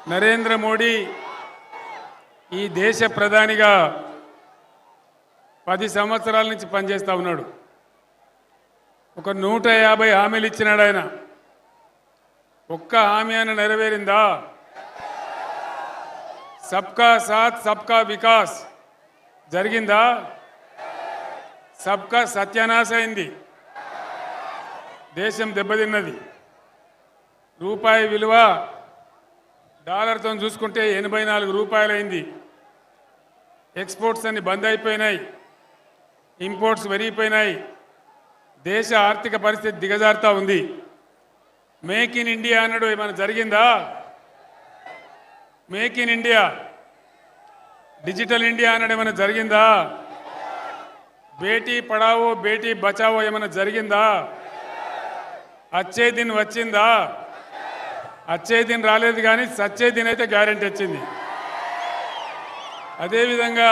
నరేంద్ర మోడీ ఈ దేశ ప్రధానిగా 10 సంవత్సరాల నుంచి పనిచేస్తూ ఉన్నాడు. ఒక 150 హామీలు ఇచ్చినాడు ఆయన. ఒక్క హామీ అని నెరవేరిందా? సబ్కా సాత్ సబ్కా వికాస్ జరిగిందా? సబ్కా సత్యానాశ అయింది. దేశం దెబ్బతిన్నది. రూపాయి విలువ డాలర్తో చూసుకుంటే 84 రూపాయలు అయింది. ఎక్స్పోర్ట్స్ అన్ని బంద్ అయిపోయినాయి. ఇంపోర్ట్స్ పెరిగిపోయినాయి. దేశ ఆర్థిక పరిస్థితి దిగజారుతా ఉంది. మేక్ ఇన్ ఇండియా అన్నాడు, ఏమైనా జరిగిందా? Make in India, digital India అన్నాడు, ఏమైనా జరిగిందా? బేటీ పడావో బేటీ బచావో ఏమైనా జరిగిందా? అచ్చే దిన్ వచ్చిందా? అచ్చే దిన్ రాలేదు, కానీ సచ్చే దిన్ అయితే గ్యారెంటీ వచ్చింది. అదేవిధంగా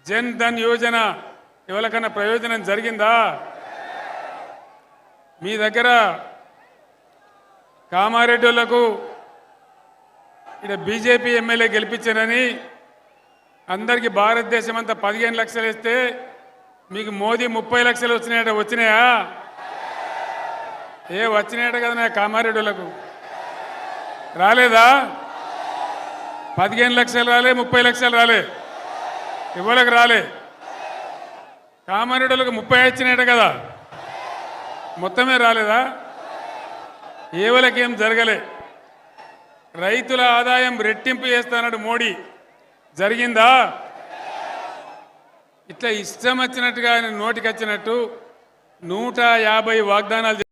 జన్ ధన్ యోజన ఎవరికన్నా ప్రయోజనం జరిగిందా? మీ దగ్గర కామారెడ్డిలకు ఇక్కడ బీజేపీ ఎమ్మెల్యే గెలిపించారని అందరికీ భారతదేశం అంతా 15 లక్షలు ఇస్తే మీకు మోదీ 30 లక్షలు వచ్చినాయట. వచ్చినాయా? వచ్చినాయట కదా నా కామారెడ్డిలకు. రాలేదా? 15 లక్షలు రాలే, 30 లక్షలు రాలే, ఎవరికి రాలే. కామారెడ్డిలకు 30 వచ్చినాయట కదా, మొత్తమే రాలేదా? ఏవలకేం జరగలే. రైతుల ఆదాయం రెట్టింపు చేస్తానన్నాడు మోడీ, జరిగిందా? ఇట్లా ఇష్టం వచ్చినట్టుగా ఆయన నోటికి వచ్చినట్టు 150 వాగ్దానాలు